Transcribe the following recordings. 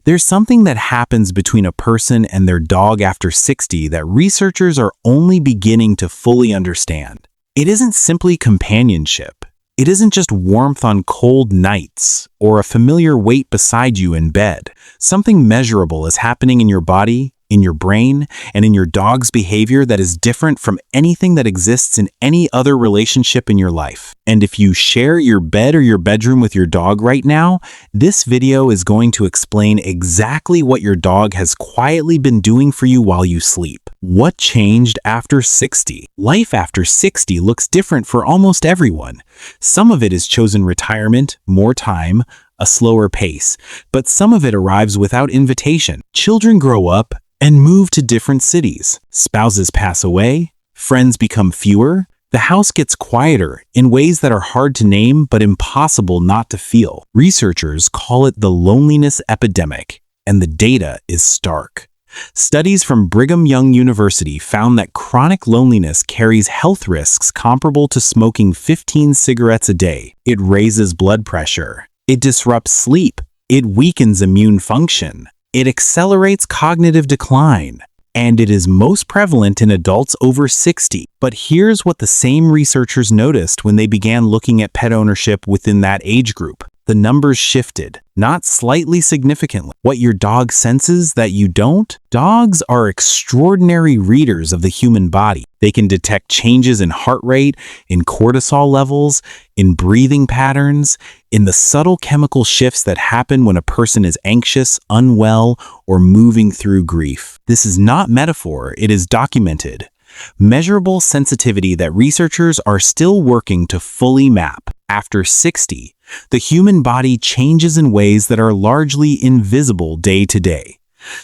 There's something that happens between a person and their dog after 60 that researchers are only beginning to fully understand. It isn't simply companionship. It isn't just warmth on cold nights or a familiar weight beside you in bed. Something measurable is happening in your body, in your brain, and in your dog's behavior that is different from anything that exists in any other relationship in your life. And if you share your bed or your bedroom with your dog right now, this video is going to explain exactly what your dog has quietly been doing for you while you sleep. What changed after 60? Life after 60 looks different for almost everyone. Some of it is chosen retirement, more time, a slower pace, but some of it arrives without invitation. Children grow up and move to different cities. Spouses pass away, friends become fewer, the house gets quieter in ways that are hard to name but impossible not to feel. Researchers call it the loneliness epidemic, and the data is stark. Studies from Brigham Young University found that chronic loneliness carries health risks comparable to smoking 15 cigarettes a day. It raises blood pressure. It disrupts sleep. It weakens immune function. It accelerates cognitive decline, and it is most prevalent in adults over 60. But here's what the same researchers noticed when they began looking at pet ownership within that age group. The numbers shifted, not slightly significantly. What your dog senses that you don't? Dogs are extraordinary readers of the human body. They can detect changes in heart rate, in cortisol levels, in breathing patterns, in the subtle chemical shifts that happen when a person is anxious, unwell, or moving through grief. This is not metaphor, it is documented. Measurable sensitivity that researchers are still working to fully map. After 60, the human body changes in ways that are largely invisible day to day.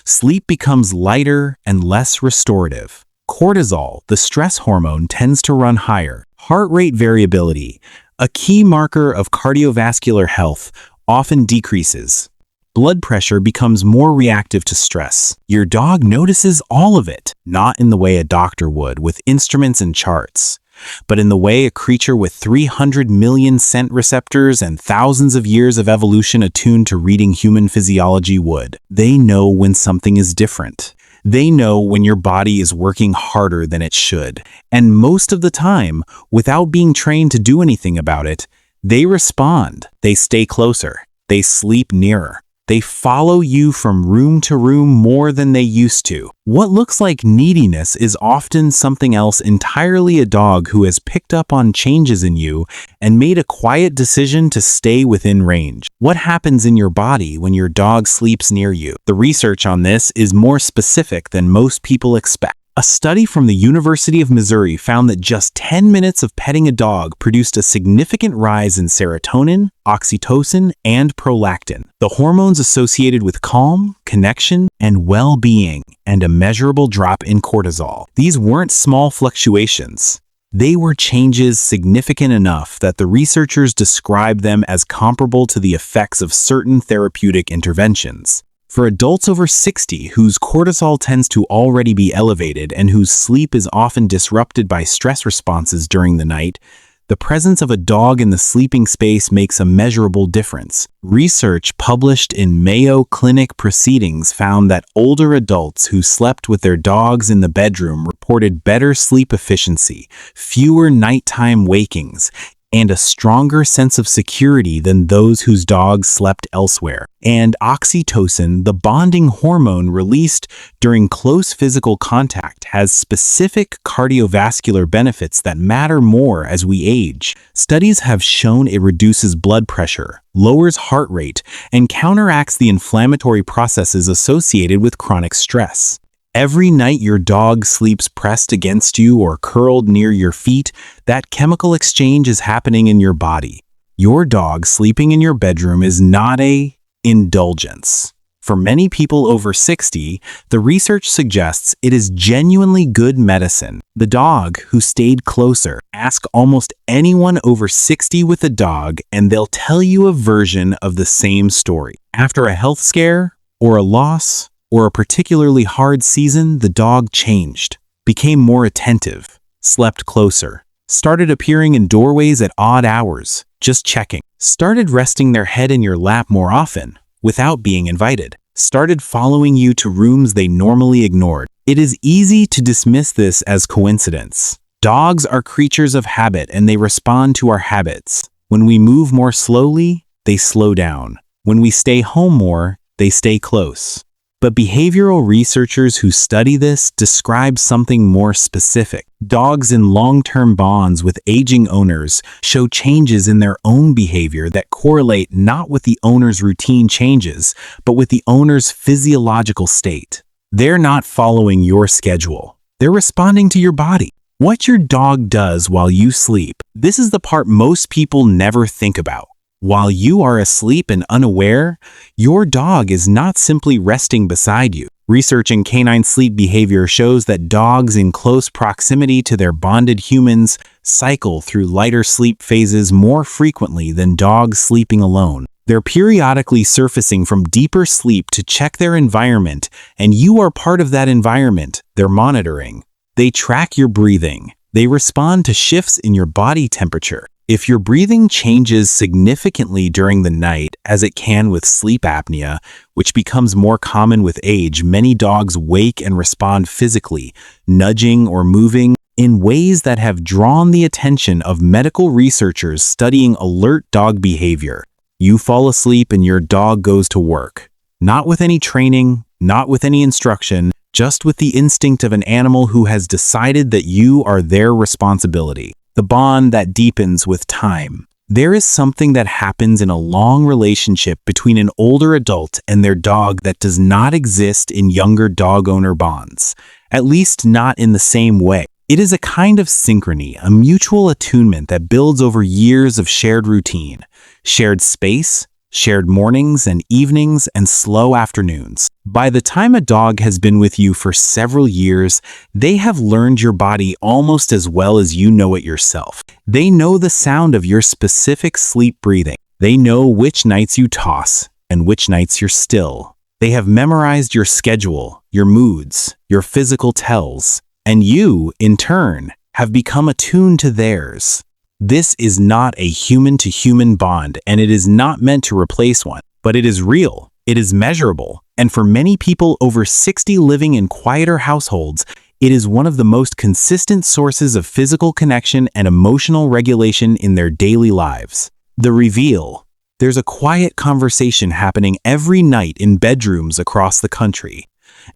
Sleep becomes lighter and less restorative. Cortisol, the stress hormone, tends to run higher. Heart rate variability, a key marker of cardiovascular health, often decreases. Blood pressure becomes more reactive to stress. Your dog notices all of it, not in the way a doctor would with instruments and charts, but in the way a creature with 300 million scent receptors and thousands of years of evolution attuned to reading human physiology would. They know when something is different. They know when your body is working harder than it should. And most of the time, without being trained to do anything about it, they respond. They stay closer. They sleep nearer. They follow you from room to room more than they used to. What looks like neediness is often something else entirely. A dog who has picked up on changes in you and made a quiet decision to stay within range. What happens in your body when your dog sleeps near you? The research on this is more specific than most people expect. A study from the University of Missouri found that just 10 minutes of petting a dog produced a significant rise in serotonin, oxytocin, and prolactin, the hormones associated with calm, connection, and well-being, and a measurable drop in cortisol. These weren't small fluctuations. They were changes significant enough that the researchers described them as comparable to the effects of certain therapeutic interventions. For adults over 60 whose cortisol tends to already be elevated and whose sleep is often disrupted by stress responses during the night, the presence of a dog in the sleeping space makes a measurable difference. Research published in Mayo Clinic Proceedings found that older adults who slept with their dogs in the bedroom reported better sleep efficiency, fewer nighttime wakings, and a stronger sense of security than those whose dogs slept elsewhere. And oxytocin, the bonding hormone released during close physical contact, has specific cardiovascular benefits that matter more as we age. Studies have shown it reduces blood pressure, lowers heart rate, and counteracts the inflammatory processes associated with chronic stress. Every night your dog sleeps pressed against you or curled near your feet, that chemical exchange is happening in your body. Your dog sleeping in your bedroom is not an indulgence. For many people over 60, the research suggests it is genuinely good medicine. The dog who stayed closer. Ask almost anyone over 60 with a dog and they'll tell you a version of the same story. After a health scare or a loss, or a particularly hard season, the dog changed, became more attentive, slept closer, started appearing in doorways at odd hours, just checking, started resting their head in your lap more often, without being invited. started following you to rooms they normally ignored. It is easy to dismiss this as coincidence. Dogs are creatures of habit and they respond to our habits. When we move more slowly, they slow down. When we stay home more, they stay close. But behavioral researchers who study this describe something more specific. Dogs in long-term bonds with aging owners show changes in their own behavior that correlate not with the owner's routine changes, but with the owner's physiological state. They're not following your schedule. They're responding to your body. What your dog does while you sleep, this is the part most people never think about. While you are asleep and unaware, your dog is not simply resting beside you. Research in canine sleep behavior shows that dogs in close proximity to their bonded humans cycle through lighter sleep phases more frequently than dogs sleeping alone. They're periodically surfacing from deeper sleep to check their environment, and you are part of that environment they're monitoring. They track your breathing. They respond to shifts in your body temperature. If your breathing changes significantly during the night, as it can with sleep apnea, which becomes more common with age, many dogs wake and respond physically, nudging or moving in ways that have drawn the attention of medical researchers studying alert dog behavior. You fall asleep and your dog goes to work. Not with any training, not with any instruction, just with the instinct of an animal who has decided that you are their responsibility. The bond that deepens with time. There is something that happens in a long relationship between an older adult and their dog that does not exist in younger dog owner bonds, at least not in the same way. It is a kind of synchrony, a mutual attunement that builds over years of shared routine, shared space, shared mornings and evenings and slow afternoons. By the time a dog has been with you for several years, they have learned your body almost as well as you know it yourself. They know the sound of your specific sleep breathing. They know which nights you toss and which nights you're still. They have memorized your schedule, your moods, your physical tells, and you, in turn, have become attuned to theirs. This is not a human-to-human bond, and it is not meant to replace one, but it is real, it is measurable, and for many people over 60 living in quieter households, it is one of the most consistent sources of physical connection and emotional regulation in their daily lives. The reveal. There's a quiet conversation happening every night in bedrooms across the country.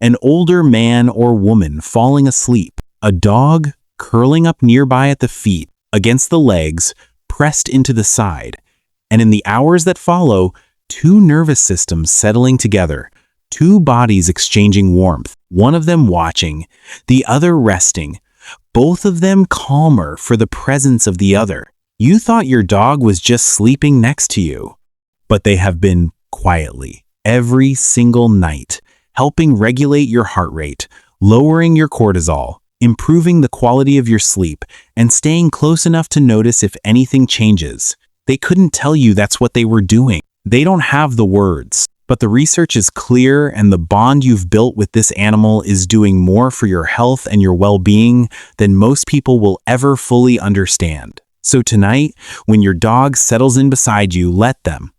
An older man or woman falling asleep, a dog curling up nearby at the feet, against the legs, pressed into the side, and in the hours that follow, two nervous systems settling together, two bodies exchanging warmth, one of them watching, the other resting, both of them calmer for the presence of the other. You thought your dog was just sleeping next to you, but they have been quietly, every single night, helping regulate your heart rate, lowering your cortisol, improving the quality of your sleep, and staying close enough to notice if anything changes. They couldn't tell you that's what they were doing. They don't have the words, but the research is clear and the bond you've built with this animal is doing more for your health and your well-being than most people will ever fully understand. So tonight, when your dog settles in beside you, let them.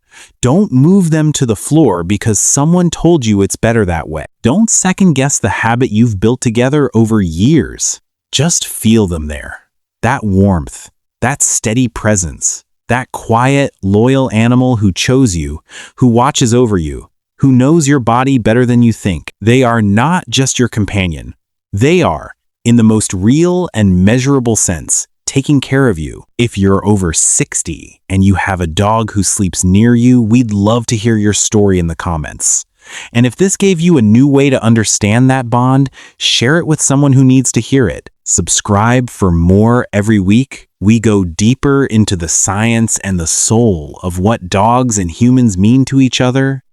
Don't move them to the floor because someone told you it's better that way. Don't second-guess the habit you've built together over years. Just feel them there. That warmth, that steady presence, that quiet, loyal animal who chose you, who watches over you, who knows your body better than you think. They are not just your companion. They are, in the most real and measurable sense, taking care of you. If you're over 60 and you have a dog who sleeps near you, we'd love to hear your story in the comments. And if this gave you a new way to understand that bond, share it with someone who needs to hear it. Subscribe for more every week. We go deeper into the science and the soul of what dogs and humans mean to each other.